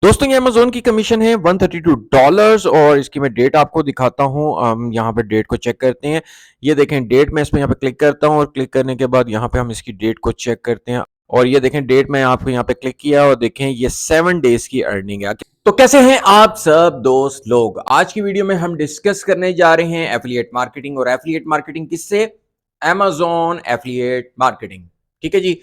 दोस्तों ये अमेज़न की कमीशन है $132 और इसकी मैं डेट आपको दिखाता हूँ। हम यहाँ पे डेट को चेक करते हैं। ये देखें डेट, मैं इसमें यहाँ पे क्लिक करता हूँ और क्लिक करने के बाद यहाँ पे हम इसकी डेट को चेक करते हैं और ये देखें डेट, मैं आपको यहाँ पे क्लिक किया और देखें ये 7 डेज की अर्निंग है। तो कैसे हैं आप सब दोस्त लोग? आज की वीडियो में हम डिस्कस करने जा रहे हैं एफिलिएट मार्केटिंग। और एफिलिएट मार्केटिंग किससे? Amazon affiliate marketing. ठीक है जी।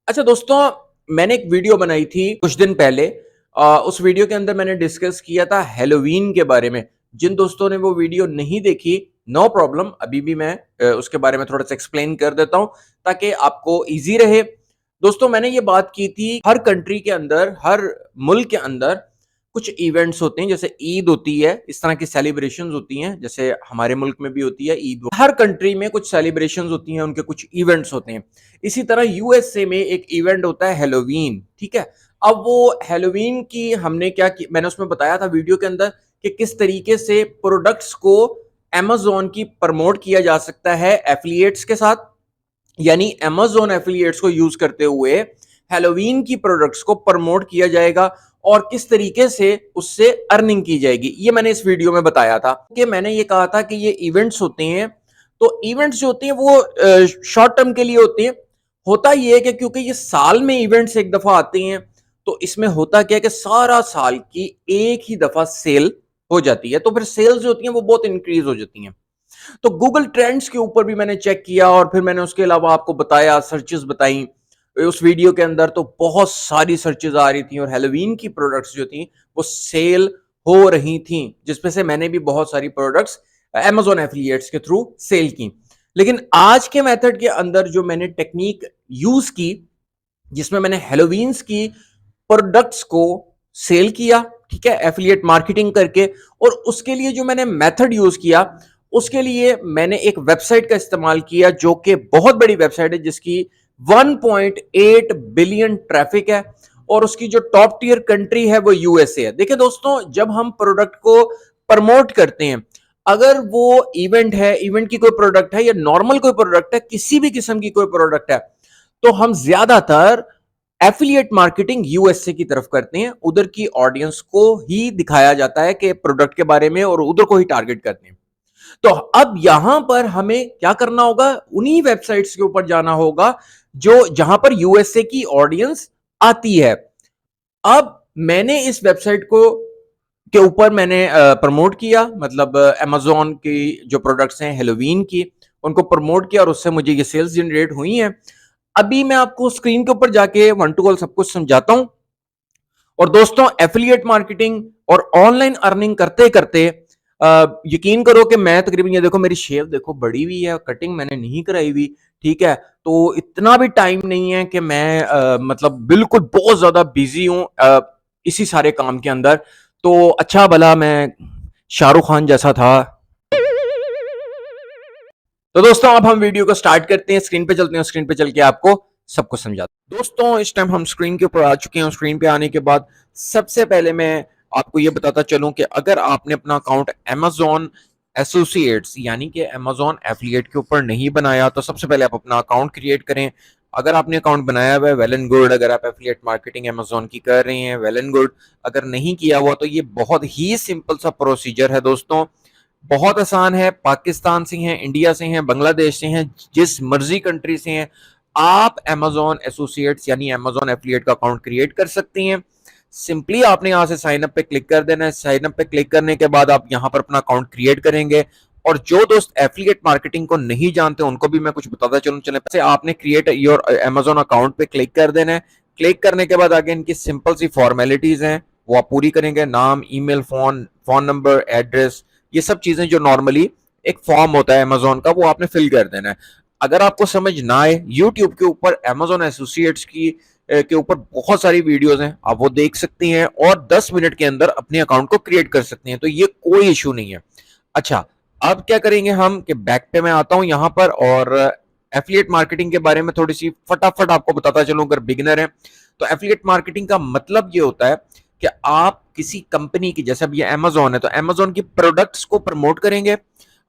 अच्छा दोस्तों, मैंने एक वीडियो बनाई थी कुछ दिन पहले। उस वीडियो के अंदर मैंने डिस्कस किया था हैलोवीन के बारे में। जिन दोस्तों ने वो वीडियो नहीं देखी, नो प्रॉब्लम, अभी भी मैं उसके बारे में थोड़ा सा एक्सप्लेन कर देता हूं ताकि आपको इजी रहे। दोस्तों, मैंने ये बात की थी, हर कंट्री के अंदर, हर मुल्क के अंदर कुछ इवेंट्स होते हैं, जैसे ईद होती है, इस तरह की सेलिब्रेशंस होती हैं, जैसे हमारे मुल्क में भी होती है ईद। हर कंट्री में कुछ सेलिब्रेशंस होती हैं, उनके कुछ इवेंट्स होते हैं। इसी तरह यूएसए में एक इवेंट होता है हैलोवीन। ठीक है। अब वो हैलोवीन की हमने क्या की, मैंने उसमें बताया था वीडियो के अंदर कि किस तरीके से प्रोडक्ट्स को अमेज़न की प्रमोट किया जा सकता है एफिलिएट्स के साथ, यानी अमेज़न एफिलिएट्स को यूज करते हुए हैलोवीन की प्रोडक्ट्स को प्रमोट किया जाएगा और किस तरीके से उससे अर्निंग की जाएगी। ये मैंने इस वीडियो में बताया था कि मैंने ये कहा था कि ये इवेंट्स होते हैं, तो इवेंट्स जो होते हैं वो शॉर्ट टर्म के लिए होते हैं। होता ये है कि क्योंकि ये साल में इवेंट्स एक दफा आते हैं, तो इसमें होता क्या है कि सारा साल की एक ही दफा सेल हो जाती है, तो फिर सेल्स जो होती हैं वो बहुत इंक्रीज हो जाती हैं। तो गूगल ट्रेंड्स के ऊपर भी मैंने चेक किया और फिर मैंने उसके अलावा आपको बताया, सर्चेस बताई उस वीडियो के अंदर, तो बहुत सारी सर्चेस आ रही थी और हैलोवीन की प्रोडक्ट्स जो थी वो सेल हो रही थी, जिसमें से मैंने भी बहुत सारी प्रोडक्ट्स अमेज़न एफिलिएट्स के थ्रू सेल की। लेकिन आज के मेथड के अंदर जो मैंने टेक्निक यूज की, जिसमें मैंने हैलोवीन्स की प्रोडक्ट्स को सेल किया, ठीक है, एफिलिएट मार्केटिंग करके, और उसके लिए जो मैंने मेथड यूज किया, उसके लिए मैंने एक वेबसाइट का इस्तेमाल किया जो कि बहुत बड़ी वेबसाइट है, जिसकी 1.8 बिलियन ट्रैफिक है और उसकी जो टॉप टियर कंट्री है वो यूएसए है। देखिए दोस्तों, जब हम प्रोडक्ट को प्रमोट करते हैं, अगर वो इवेंट है, इवेंट की कोई प्रोडक्ट है या नॉर्मल कोई प्रोडक्ट है, किसी भी किस्म की कोई प्रोडक्ट है, तो हम ज्यादातर एफिलिएट मार्केटिंग यूएसए की तरफ करते हैं। उधर की ऑडियंस को ही दिखाया जाता है कि प्रोडक्ट के बारे में, और उधर को ही टारगेट करते हैं। तो अब यहां पर हमें क्या करना होगा? उन्हीं वेबसाइट्स के ऊपर जाना होगा जो जहां पर यूएसए की ऑडियंस आती है। अब मैंने इस वेबसाइट को के ऊपर मैंने प्रमोट किया, मतलब अमेज़न की जो प्रोडक्ट्स हैं हैलोवीन की, उनको प्रमोट किया और उससे मुझे ये सेल्स जनरेट हुई हैं। अभी मैं आपको स्क्रीन के ऊपर जाके वन टू वन सब कुछ समझाता हूं। और दोस्तों, एफिलिएट मार्केटिंग और ऑनलाइन अर्निंग करते करते यकीन करो कि मैं तकरीबन, ये देखो मेरी शेव देखो बड़ी हुई है, कटिंग मैंने नहीं कराई हुई, ठीक है, तो इतना भी टाइम नहीं है कि मैं मतलब बिल्कुल बहुत ज्यादा बिजी हूं इसी सारे काम के अंदर। तो अच्छा भला मैं शाहरुख खान जैसा था। तो दोस्तों, अब हम वीडियो को स्टार्ट करते हैं, स्क्रीन पे चलते हैं, स्क्रीन पे चल के आपको सब कुछ समझाते हैं। दोस्तों, इस टाइम हम स्क्रीन के ऊपर आ चुके हैं। स्क्रीन पे आने के बाद सबसे पहले मैं आपको ये बताता चलूं कि अगर आपने अपना अकाउंट अमेज़न एसोसिएट्स यानी कि अमेज़न एफिलिएट के ऊपर नहीं बनाया, तो सबसे पहले आप अपना अकाउंट क्रिएट करें। अगर आपने अकाउंट बनाया हुआ है, वेल एंड गुड। अगर आप एफिलिएट मार्केटिंग अमेज़न की कर रहे हैं, वेल एंड गुड। अगर नहीं किया हुआ, तो ये बहुत ही सिंपल सा प्रोसीजर है दोस्तों, बहुत आसान है। पाकिस्तान से हैं, इंडिया से हैं, बांग्लादेश से हैं, जिस मर्जी कंट्री से हैं, आप अमेज़न एसोसिएट्स यानी अमेज़न एफिलिएट का अकाउंट क्रिएट कर सकते हैं। सिंपली आपने यहां से साइन अप पे क्लिक कर देना है। साइन अप पे क्लिक करने के बाद आप यहां पर अपना अकाउंट क्रिएट करेंगे। और जो दोस्त एफिलिएट मार्केटिंग को नहीं जानते, उनको भी मैं कुछ बताता चलूं। चले आपने क्रिएट योर अमेज़न अकाउंट पे क्लिक कर देना है। क्लिक करने के बाद आगे इनकी सिंपल सी फॉर्मेलिटीज हैं, वो आप पूरी करेंगे। नाम, ईमेल, फोन नंबर, एड्रेस, ये सब चीजें जो नॉर्मली एक फॉर्म होता है अमेज़न का, वो आपने फिल कर देना है। अगर आपको समझ ना आए, यूट्यूब के ऊपर अमेज़न एसोसिएट्स की के ऊपर बहुत सारी वीडियोस हैं, आप वो देख सकती हैं और 10 मिनट के अंदर अपने अकाउंट को क्रिएट कर सकते हैं, तो ये कोई इशू नहीं है। अच्छा, अब क्या करेंगे हम कि बैक पे मैं आता हूं यहां पर, और एफिलिएट मार्केटिंग के बारे में थोड़ी सी फटाफट आपको बताता चलूं। अगर बिगिनर है तो एफिलिएट मार्केटिंग का मतलब ये होता है कि आप किसी कंपनी की, जैसे अब ये अमेज़न है, तो अमेज़न की प्रोडक्ट्स को प्रमोट करेंगे।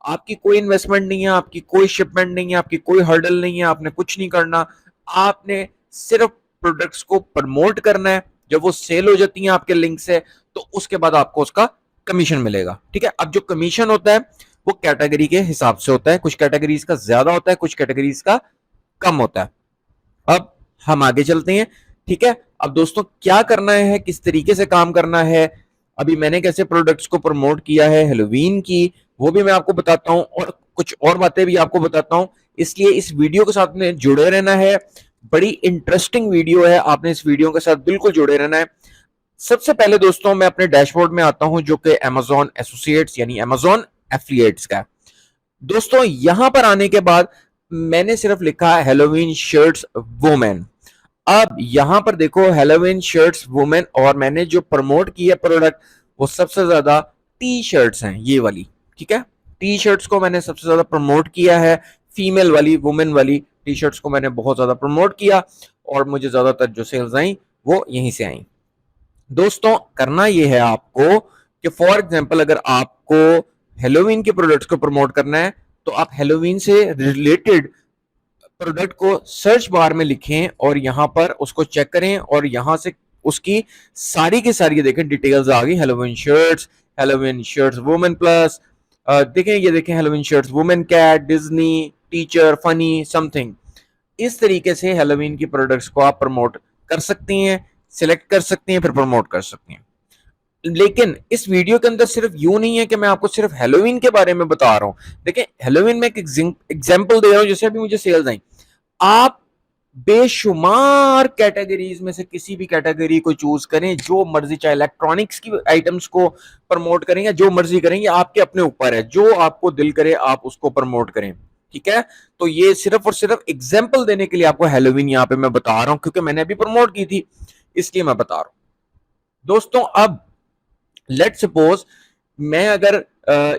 आपकी कोई इन्वेस्टमेंट नहीं है, आपकी कोई शिपमेंट नहीं है, आपकी कोई हर्डल नहीं है, आपने कुछ नहीं करना। आपने सिर्फ प्रोडक्ट्स को प्रमोट करना है, जब वो सेल हो जाती हैं आपके लिंक से, तो उसके बाद आपको उसका कमीशन मिलेगा। ठीक है, अब जो कमीशन होता है वो कैटेगरी के हिसाब से होता है, कुछ कैटेगरीज का ज्यादा होता है, कुछ कैटेगरीज का कम होता है। अब हम आगे चलते हैं। ठीक है, अब दोस्तों क्या करना है, किस तरीके से काम करना है, अभी मैंने कैसे प्रोडक्ट्स को प्रमोट किया है हेलोवीन की, वो भी मैं आपको बताता हूं, और कुछ और बातें भी आपको बताता हूं। इसलिए इस वीडियो के साथ में जुड़े रहना है, बड़ी इंटरेस्टिंग वीडियो है, आपने इस वीडियो के साथ बिल्कुल जुड़े रहना है। सबसे पहले दोस्तों मैं अपने डैशबोर्ड में आता हूं, जो कि Amazon एसोसिएट्स यानी Amazon एफिलिएट्स का है। दोस्तों यहां पर आने के बाद मैंने सिर्फ लिखा है हेलोवीन शर्ट्स वुमेन। अब यहां पर देखो हेलोवीन शर्ट्स वुमेन, और मैंने जो प्रमोट की है प्रोडक्ट वो सबसे ज्यादा टी शर्ट्स हैं, ये वाली। ठीक है, टी शर्ट्स को मैंने सबसे ज्यादा प्रमोट किया है, फीमेल वाली, वुमेन वाली टी शर्ट्स को मैंने बहुत ज्यादा प्रमोट किया, और मुझे ज्यादातर जो सेल्स आई वो यहीं से आई। दोस्तों करना यह है आपको कि फॉर एग्जांपल अगर आपको हेलोवीन के प्रोडक्ट्स को प्रमोट करना है, तो आप हेलोवीन से रिलेटेड प्रोडक्ट को सर्च बार में लिखें और यहां पर उसको चेक करें, और यहां से उसकी सारी की सारी देखें डिटेल्स आ गई, हेलोवीन शर्ट्स वुमेन प्लस, देखें ये देखें Halloween shirts women cat, Disney, teacher, funny, something. इस तरीके से हेलोवीन की प्रोडक्ट्स को आप प्रमोट कर सकती हैं, सिलेक्ट कर सकती हैं, फिर प्रमोट कर सकती हैं। लेकिन इस वीडियो के अंदर सिर्फ यूं नहीं है कि मैं आपको सिर्फ हेलोवीन के बारे में बता रहा हूं। देखिए हेलोवीन में एक एग्जांपल दे रहा हूं, जैसे अभी मुझे सेल्स आई, आप बेशुमार कैटेगरीज में से किसी भी कैटेगरी को चूज करें, जो मर्जी, चाहे इलेक्ट्रॉनिक्स की आइटम्स को प्रमोट करें या जो मर्जी करें, आपके अपने ऊपर है, जो आपको दिल करे आप उसको प्रमोट करें। ठीक है, तो ये सिर्फ और सिर्फ एग्जांपल देने के लिए आपको हेलोवीन यहां पे मैं बता रहा हूं, क्योंकि मैंने अभी प्रमोट की थी, इसलिए मैं बता रहा हूं। दोस्तों अब लेट सपोज मैं अगर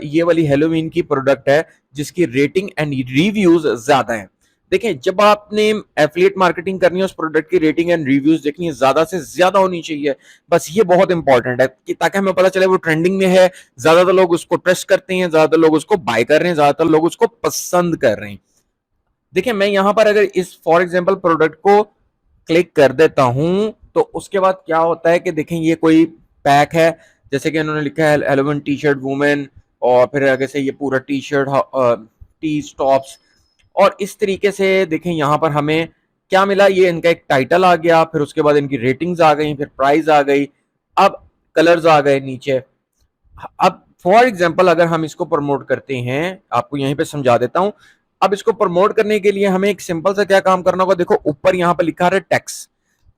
ये वाली हेलोवीन की प्रोडक्ट है जिसकी रेटिंग एंड रिव्यूज ज्यादा है। देखें जब आपने एफिलिएट मार्केटिंग करनी है, उस प्रोडक्ट की रेटिंग एंड रिव्यूज देखनी है, ज्यादा से ज्यादा होनी चाहिए। बस ये बहुत इंपॉर्टेंट है कि ताकि हमें पता चले वो ट्रेंडिंग में है, ज्यादातर लोग उसको ट्रस्ट करते हैं, ज्यादातर लोग उसको बाय कर रहे हैं, ज्यादातर लोग उसको पसंद कर रहे हैं। देखिए मैं यहां पर अगर इस फॉर एग्जाम्पल प्रोडक्ट को क्लिक कर देता हूं, तो उसके बाद क्या होता है कि देखें ये कोई पैक है, जैसे कि उन्होंने लिखा है हेलोवीन टी शर्ट वुमेन, और फिर आगे से ये पूरा टी शर्ट, टी टॉप्स, और इस तरीके से देखें यहाँ पर हमें क्या मिला, ये इनका एक टाइटल आ गया, फिर उसके बाद इनकी रेटिंग्स आ गई, फिर प्राइस आ गई, अब कलर्स आ गए नीचे। अब फॉर एग्जांपल अगर हम इसको प्रमोट करते हैं, आपको यहीं पे समझा देता हूं। अब इसको प्रमोट करने के लिए हमें एक सिंपल सा क्या काम करना होगा, देखो ऊपर यहाँ पे लिखा है टेक्स्ट,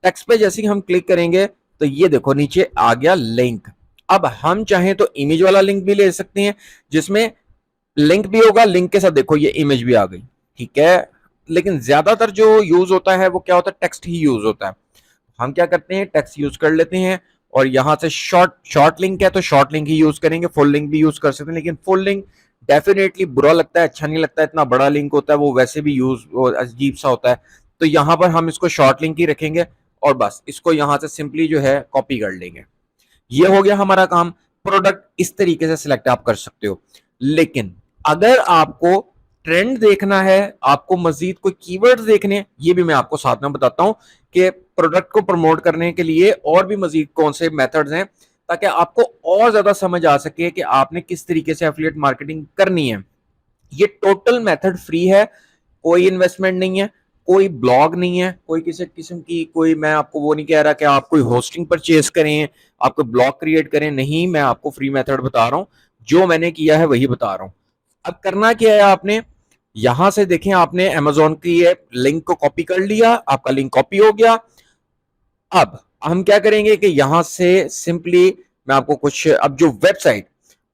टेक्स्ट पे जैसे ही हम क्लिक करेंगे तो ये देखो नीचे आ गया लिंक। अब हम चाहें तो इमेज वाला लिंक भी ले सकते हैं, जिसमें लिंक भी होगा, लिंक के साथ देखो ये इमेज भी आ गई। ठीक है, लेकिन ज्यादातर जो यूज होता है वो क्या होता है, टेक्स्ट ही यूज होता है। हम क्या करते हैं, टेक्स्ट यूज कर लेते हैं, और यहां से शॉर्ट लिंक है तो शॉर्ट लिंक ही यूज करेंगे, फुल लिंक भी यूज कर सकते हैं, लेकिन फुल लिंक डेफिनेटली बुरा लगता है, अच्छा नहीं लगता है, इतना बड़ा लिंक होता है वो वैसे भी यूज अजीब सा होता है। तो यहां पर हम इसको शॉर्ट लिंक ही रखेंगे, और बस इसको यहां से सिंपली जो है कॉपी कर लेंगे। ये हो गया हमारा काम। प्रोडक्ट इस तरीके से सिलेक्ट आप कर सकते हो। लेकिन अगर आपको ट्रेंड देखना है, आपको मजीद कोई कीवर्ड्स देखने हैं, ये भी मैं आपको साथ में बताता हूं कि प्रोडक्ट को प्रमोट करने के लिए और भी मजीद कौन से मेथड्स हैं, ताकि आपको और ज्यादा समझ आ सके कि आपने किस तरीके से एफिलिएट मार्केटिंग करनी है। ये टोटल मेथड फ्री है, कोई इन्वेस्टमेंट नहीं है, कोई ब्लॉग नहीं है, कोई किसी किस्म की, कोई मैं आपको वो नहीं कह रहा कि आप कोई होस्टिंग परचेज करें, आपको ब्लॉग क्रिएट करें, नहीं, मैं आपको फ्री मेथड बता रहा हूं, जो मैंने किया है वही बता रहा हूं। अब करना क्या है, आपने यहां से देखें, आपने Amazon की लिंक को कॉपी कर लिया, आपका लिंक कॉपी हो गया। अब हम क्या करेंगे कि यहां से सिंपली मैं आपको कुछ, अब जो वेबसाइट,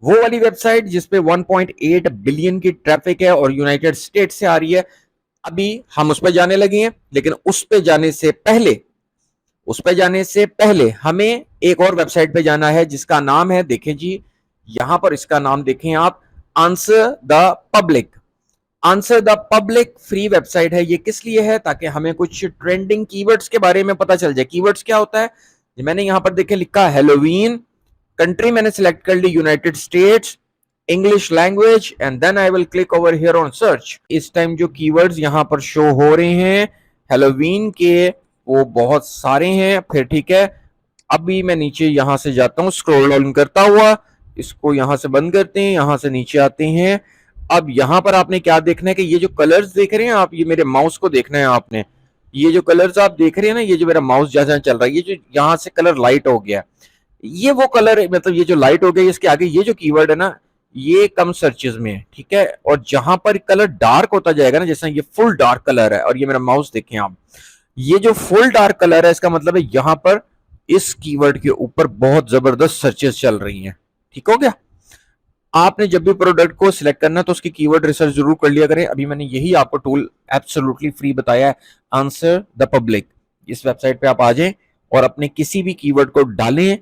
वो वाली वेबसाइट जिसपे 1.8 बिलियन की ट्रैफिक है और यूनाइटेड स्टेट्स से आ रही है, अभी हम उस पर जाने लगे हैं। लेकिन उस पे जाने से पहले हमें एक और वेबसाइट पे जाना है, जिसका नाम है, देखें जी यहां पर इसका नाम देखें आप, answer the public. Answer the public free website है। ये किस लिए है, ताकि हमें कुछ ट्रेंडिंग कीवर्ड्स के बारे में पता चल जाए। कीवर्ड्स क्या होता है, मैंने यहां पर देखे लिखा हेलोवीन, कंट्री मैंने सिलेक्ट कर ली United States, English language, and then I will click over here on search. इस टाइम जो कीवर्ड्स यहां पर शो हो रहे हैं हेलोवीन के, वो बहुत सारे हैं। फिर ठीक है, अभी मैं नीचे यहां से जाता हूँ, स्क्रॉल डाउन करता हुआ, इसको यहां से बंद करते हैं, यहां से नीचे आते हैं। अब यहां पर आपने क्या देखना है कि ये जो कलर्स देख रहे हैं आप, ये मेरे माउस को देखना है आपने। ये जो कलर्स आप देख रहे हैं ना, ये जो मेरा माउस जैसा चल रहा है, ये जो यहां से कलर लाइट हो गया, ये वो कलर है, मतलब ये जो लाइट हो गया इसके आगे ये जो कीवर्ड है ना, ये कम सर्चेज में है, ठीक है। और जहां पर कलर डार्क होता जाएगा ना, जैसा ये फुल डार्क कलर है, और ये मेरा माउस देखें आप, ये जो फुल डार्क कलर है इसका मतलब है यहां पर इस कीवर्ड के ऊपर बहुत जबरदस्त सर्चेस चल रही हैं। ठीक हो गया। आपने जब भी प्रोडक्ट को सिलेक्ट करना है तो उसकी कीवर्ड रिसर्च जरूर कर लिया करें। अभी मैंने यही आपको टूल एब्सोल्युटली फ्री बताया है, आंसर द पब्लिक। इस वेबसाइट पे आप आ जाएं और अपने किसी भी कीवर्ड को डालें,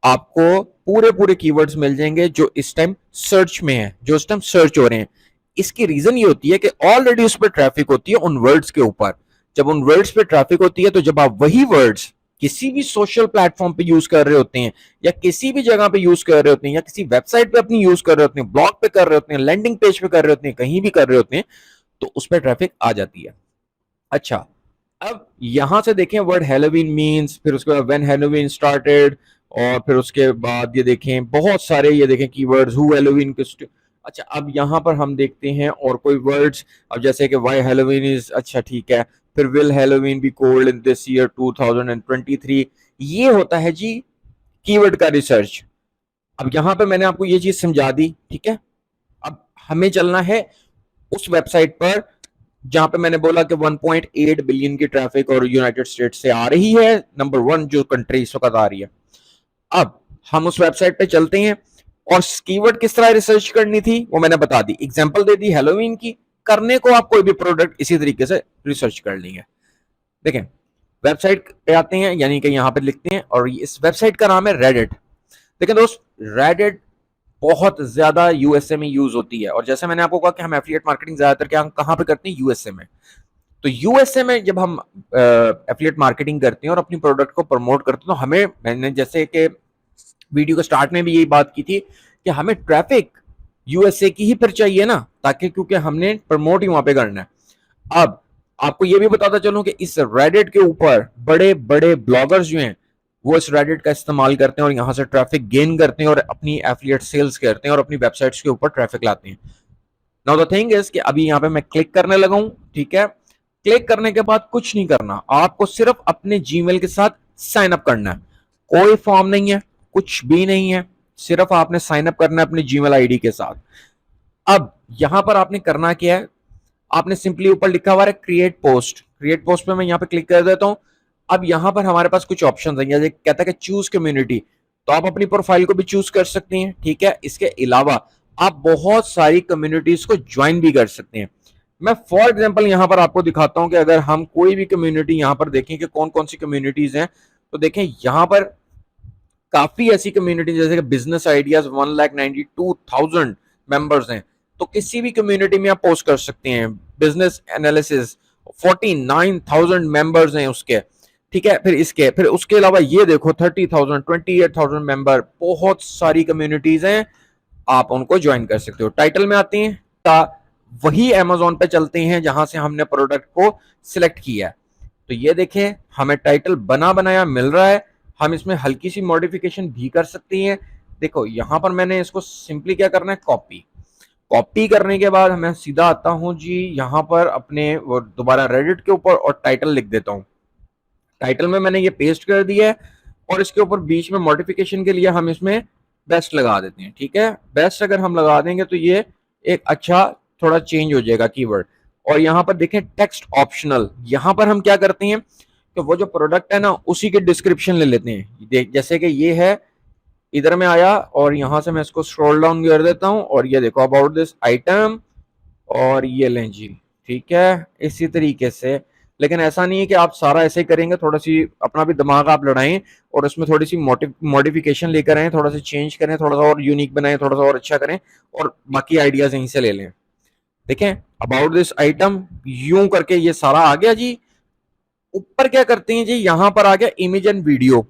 आपको पूरे पूरे कीवर्ड्स मिल जाएंगे जो इस टाइम सर्च में है, जो इस टाइम सर्च हो रहे हैं। इसकी रीजन ये होती है कि ऑलरेडी उस पर ट्रैफिक होती है उन वर्ड्स के ऊपर। जब उन वर्ड्स पे ट्रैफिक होती है तो जब आप वही वर्ड्स किसी भी सोशल प्लेटफॉर्म पे यूज कर रहे होते हैं, या किसी भी जगह पे यूज कर रहे होते हैं, या किसी वेबसाइट पे अपनी यूज कर रहे होते हैं, ब्लॉग पे कर रहे होते हैं, लैंडिंग पेज पे कर रहे होते हैं, कहीं भी कर रहे होते हैं, तो उस पर ट्रैफिक आ जाती है। अच्छा, अब यहां से देखें वर्ड हेलोवीन मीन्स, फिर उसके बाद व्हेन हेलोवीन स्टार्टेड, और फिर उसके बाद ये देखें बहुत सारे, ये देखें कीवर्ड्स, हु हेलोवीन। अच्छा, अब यहां पर हम देखते हैं और कोई वर्ड्स, अब जैसे कि व्हाई हेलोवीन इज, अच्छा ठीक है, फिर will Halloween be cold in this year 2023। ये होता है जी कीवर्ड का रिसर्च। अब यहां पे मैंने आपको ये चीज समझा दी, ठीक है। अब हमें चलना है उस वेबसाइट पर जहां पे मैंने बोला कि 1.8 बिलियन की ट्रैफिक और यूनाइटेड स्टेट्स से आ रही है, नंबर 1 जो कंट्री इस वक्त आ रही है। अब हम उस वेबसाइट पे चलते हैं और कीवर्ड किस तरह रिसर्च करनी थी वो मैंने बता दी, एग्जांपल दे दी हेलोवीन की। करने को आप कोई भी प्रोडक्ट इसी तरीके से रिसर्च कर लेंगे। देखें, वेबसाइट पे आते हैं, यानी कि यहां पे लिखते हैं, और इस वेबसाइट का नाम है रेडिट। देखें दोस्त, रेडिट बहुत ज्यादा यूएसए में यूज होती है, और जैसे मैंने आपको कहा कि हम एफिलिएट मार्केटिंग ज्यादातर क्या कहां पे करते हैं, यूएसए में। तो यूएसए में जब हम एफिलिएट मार्केटिंग करते हैं और अपनी प्रोडक्ट को प्रमोट करते हैं, तो हमें, मैंने जैसे कि वीडियो के स्टार्ट में भी यही बात की थी कि हमें ट्रैफिक यूएसए की ही फिर चाहिए ना, ताकि क्योंकि हमने प्रमोट ही वहां पे करना है। अब आपको ये भी बताता चलूं कि इस रेडिट के ऊपर बड़े बड़े ब्लॉगर्स जो हैं वो इस रेडिट का इस्तेमाल करते हैं और यहां से ट्रैफिक गेन करते हैं और अपनी एफिलिएट सेल्स करते हैं और अपनी वेबसाइट्स के ऊपर ट्रैफिक लाते हैं। नाउ द थिंग इज कि अभी यहां पे मैं क्लिक करने लगा हूं, ठीक है। क्लिक करने के बाद कुछ नहीं करना, आपको सिर्फ अपने जीमेल के साथ साइन अप करना है। कोई फॉर्म नहीं है, कुछ भी नहीं है, सिर्फ आपने साइन अप करना है अपने जीमेल आईडी के साथ। अब यहां पर आपने करना क्या है, आपने सिंपली ऊपर लिखा हुआ है क्रिएट पोस्ट। क्रिएट पोस्ट पे मैं यहां पे क्लिक कर देता हूं। अब यहां पर हमारे पास कुछ ऑप्शन है, जैसे कहता है कि चूज कम्युनिटी, तो आप अपनी प्रोफाइल को भी चूज कर सकते हैं, ठीक है। इसके अलावा आप बहुत सारी कम्युनिटीज को ज्वाइन भी कर सकते हैं। मैं फॉर एग्जांपल यहां पर आपको दिखाता हूं कि अगर हम कोई भी कम्युनिटी यहां पर देखें कि कौन कौन सी कम्युनिटीज हैं, तो देखें यहां पर काफी ऐसी कम्युनिटी जैसे कि बिजनेस आइडियाज 1,92,000 मेंबर्स हैं, तो किसी भी कम्युनिटी में आप पोस्ट कर सकते हैं। बिजनेस एनालिसिस 49,000 मेंबर्स हैं उसके, ठीक है। फिर उसके अलावा ये देखो 30,000, 28,000 मेंबर, बहुत सारी कम्युनिटीज हैं, आप उनको ज्वाइन कर सकते हो। टाइटल में आते हैं, वही अमेजोन पे चलते हैं जहां से हमने प्रोडक्ट को सिलेक्ट किया है। तो ये देखें हमें टाइटल बना बनाया मिल रहा है, हम इसमें हल्की सी मॉडिफिकेशन भी कर सकते हैं। देखो यहां पर मैंने इसको सिंपली क्या करना है, कॉपी। कॉपी करने के बाद मैं सीधा आता हूं जी यहां पर अपने वो दोबारा रेडिट के ऊपर और टाइटल लिख देता हूं। टाइटल में मैंने ये पेस्ट कर दिया है और इसके ऊपर बीच में मॉडिफिकेशन के लिए हम इसमें बेस्ट लगा देते हैं, ठीक है। बेस्ट अगर हम लगा देंगे तो ये एक अच्छा थोड़ा चेंज हो जाएगा कीवर्ड। और यहाँ पर देखें टेक्स्ट ऑप्शनल, यहाँ पर हम क्या करते हैं कि वो जो प्रोडक्ट है ना उसी के डिस्क्रिप्शन ले लेते हैं। जैसे कि ये है, इधर में आया और यहां से मैं इसको स्क्रॉल डाउन कर देता हूं और ये देखो अबाउट दिस आइटम, और ये लें जी, ठीक है, इसी तरीके से। लेकिन ऐसा नहीं है कि आप सारा ऐसे ही करेंगे, थोड़ा सी अपना भी दिमाग आप लड़ाएं और उसमें थोड़ी सी मॉडिफिकेशन लेकर आए, थोड़ा सा चेंज करें, थोड़ा सा और यूनिक बनाएं, थोड़ा सा और अच्छा करें, और बाकी आइडियाज यहीं से ले लें। देखें अबाउट दिस आइटम यूं करके ये सारा आ गया जी। ऊपर क्या करते हैं जी, यहां पर आ गया इमेज एंड वीडियो।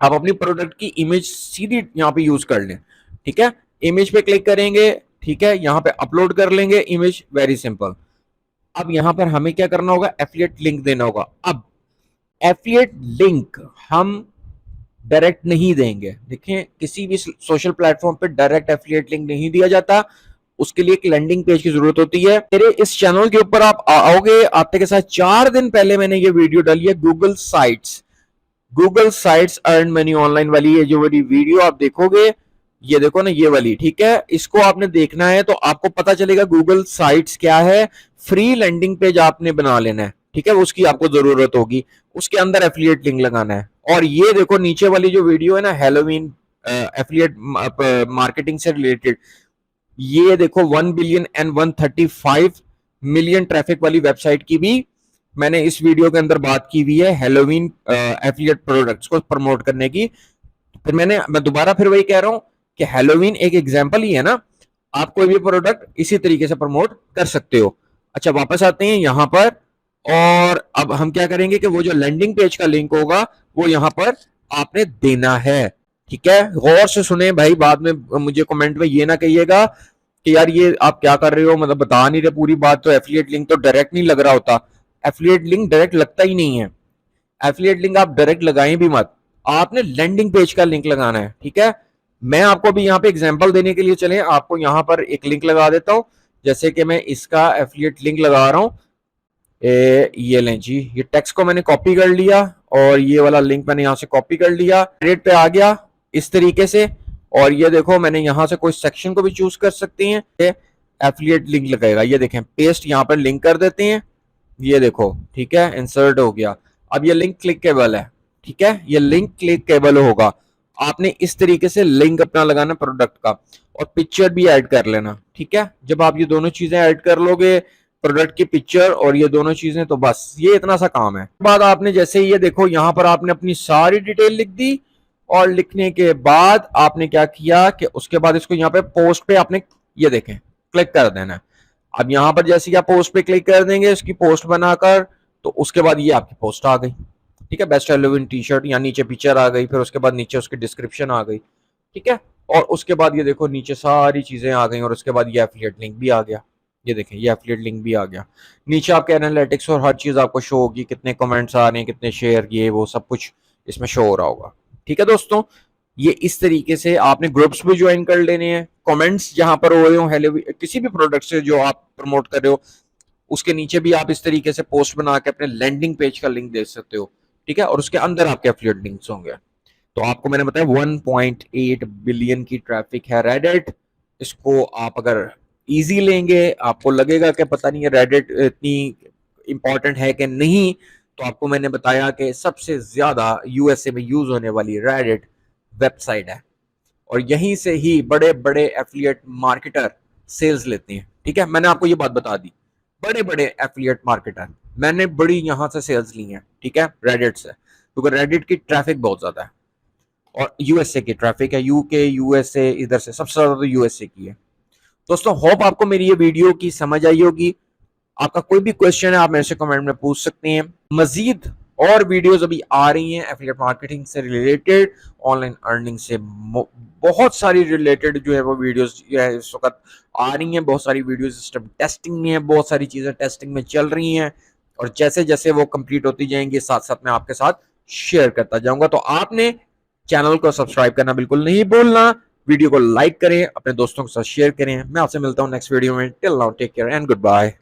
आप अपनी प्रोडक्ट की इमेज सीधी यहाँ पे यूज कर लें, ठीक है। इमेज पे क्लिक करेंगे, ठीक है, यहाँ पे अपलोड कर लेंगे इमेज, वेरी सिंपल। अब यहां पर हमें क्या करना होगा, एफिलिएट लिंक देना होगा। अब एफिलिएट लिंक हम डायरेक्ट नहीं देंगे। देखें, किसी भी सोशल प्लेटफॉर्म पे डायरेक्ट एफिलिएट लिंक नहीं दिया जाता, उसके लिए एक लैंडिंग पेज की जरूरत होती है। मेरे इस चैनल के ऊपर आप आओगे, आपके के साथ 4 दिन पहले मैंने ये वीडियो डाली है, Google sites earn money online वाली। ये जो वाली वीडियो आप देखोगे, ये देखो ना, ये वाली, ठीक है, इसको आपने देखना है तो आपको पता चलेगा गूगल साइट्स क्या है। फ्री लैंडिंग पेज आपने बना लेना है, ठीक है, उसकी आपको जरूरत होगी, उसके अंदर एफिलिएट लिंक लगाना है। और ये देखो नीचे वाली जो वीडियो है ना, हैलोवीन एफिलिएट मार्केटिंग से रिलेटेड, ये देखो 1 बिलियन एंड 135 मिलियन ट्रैफिक वाली वेबसाइट की भी मैंने इस वीडियो के अंदर बात की हुई है, हैलोवीन एफिलिएट प्रोडक्ट्स को प्रमोट करने की। फिर मैं दोबारा फिर वही कह रहा हूं कि हैलोवीन एक एग्जांपल ही है ना, आप कोई भी प्रोडक्ट इसी तरीके से प्रमोट कर सकते हो। अच्छा, वापस आते हैं यहां पर, और अब हम क्या करेंगे कि वो जो लैंडिंग पेज का लिंक होगा वो यहां पर आपने देना है, ठीक है। गौर से सुने भाई, बाद में मुझे कमेंट में ये ना कहिएगा कि यार ये आप क्या कर रहे हो, मतलब बता नहीं रहे पूरी बात। तो एफिलिएट लिंक तो डायरेक्ट नहीं लग रहा होता, एफिलिएट लिंक डायरेक्ट लगता ही नहीं है। एफिलिएट लिंक आप डायरेक्ट लगाएं भी मत, आपने लैंडिंग पेज का लिंक लगाना है, ठीक है। मैं आपको भी यहाँ पे एग्जांपल देने के लिए, चले आपको यहाँ पर एक लिंक लगा देता हूं। जैसे कि मैं इसका एफिलिएट लिंक लगा रहा हूं, ये लें जी, ये टेक्स्ट को मैंने कॉपी कर लिया और ये वाला लिंक मैंने यहाँ से कॉपी कर लिया, रेट पे आ गया इस तरीके से। और ये देखो, मैंने यहाँ से कोई सेक्शन को भी चूज कर सकते हैं, एफिलिएट लिंक लगेगा। ये देखें, पेस्ट यहाँ पर लिंक कर देते हैं, ये देखो, ठीक है, इंसर्ट हो गया। अब ये लिंक क्लिकेबल है, ठीक है, ये लिंक क्लिकेबल होगा। आपने इस तरीके से लिंक अपना लगाना प्रोडक्ट का, और पिक्चर भी ऐड कर लेना, ठीक है। जब आप ये दोनों चीजें ऐड कर लोगे, प्रोडक्ट की पिक्चर और ये दोनों चीजें, तो बस ये इतना सा काम है। बाद आपने जैसे ये देखो, यहाँ पर आपने अपनी सारी डिटेल लिख दी, और लिखने के बाद आपने क्या किया कि उसके बाद इसको यहाँ पे पोस्ट पे आपने, ये देखें, क्लिक कर देना। अब यहाँ पर जैसे कि आप पोस्ट पे क्लिक कर देंगे, इसकी पोस्ट बनाकर, तो उसके बाद ये आपकी पोस्ट आ गई, ठीक है, बेस्ट हैलोवीन टी शर्ट, या नीचे पिक्चर आ गई, फिर उसके बाद नीचे उसकी डिस्क्रिप्शन आ गई, ठीक है। और उसके बाद ये देखो नीचे सारी चीजें आ गई, और उसके बाद ये एफिलिएट लिंक भी आ गया, ये देखें, ये एफिलिएट लिंक भी आ गया। नीचे आपके एनालिटिक्स और हर चीज आपको शो होगी, कितने कमेंट्स आ रहे हैं, कितने शेयर, ये वो सब कुछ इसमें शो हो रहा होगा, ठीक है दोस्तों। ये इस तरीके से आपने ग्रुप्स भी ज्वाइन कर लेने हैं। कमेंट्स जहां पर हो रहे हो किसी भी प्रोडक्ट से जो आप प्रमोट कर रहे हो, उसके नीचे भी आप इस तरीके से पोस्ट बना के अपने लैंडिंग पेज का लिंक दे सकते हो, ठीक है, और उसके अंदर आपके एफिलिएट लिंक्स होंगे। तो आपको मैंने बताया 1.8 बिलियन की ट्रैफिक है रेडिट। इसको आप अगर इजी लेंगे, आपको लगेगा कि पता नहीं है रेडिट इतनी इंपॉर्टेंट है कि नहीं, तो आपको मैंने बताया कि सबसे ज्यादा यूएसए में यूज होने वाली रेडिट वेबसाइट है, और यहीं से ही बड़े बड़े एफिलिएट मार्केटर सेल्स लेते हैं, ठीक है। मैंने आपको ये बात बता दी, बड़े बड़े एफिलिएट मार्केटर, मैंने बड़ी यहां से सेल्स ली हैं, ठीक है, रेडिट से, क्योंकि रेडिट की ट्रैफिक बहुत ज्यादा है, और यूएसए की ट्रैफिक है, यूके यूएसए, इधर से सबसे ज्यादा तो यूएसए की है। दोस्तों, होप आपको मेरी ये वीडियो की समझ आई होगी। आपका कोई भी क्वेश्चन है आप मेरे से कमेंट में पूछ सकते हैं। मजीद और वीडियोस अभी आ रही हैं एफिलिएट मार्केटिंग से रिलेटेड, ऑनलाइन अर्निंग से बहुत सारी रिलेटेड जो है वो वीडियोस इस वक्त आ रही हैं। बहुत सारी वीडियोस इस टाइम टेस्टिंग में है, बहुत सारी चीजें टेस्टिंग में चल रही हैं, और जैसे जैसे वो कंप्लीट होती जाएंगी, साथ साथ मैं आपके साथ शेयर करता जाऊंगा। तो आपने चैनल को सब्सक्राइब करना बिल्कुल नहीं भूलना, वीडियो को लाइक करें, अपने दोस्तों के साथ शेयर करें। मैं आपसे मिलता हूं नेक्स्ट वीडियो में। Till now take care and good bye.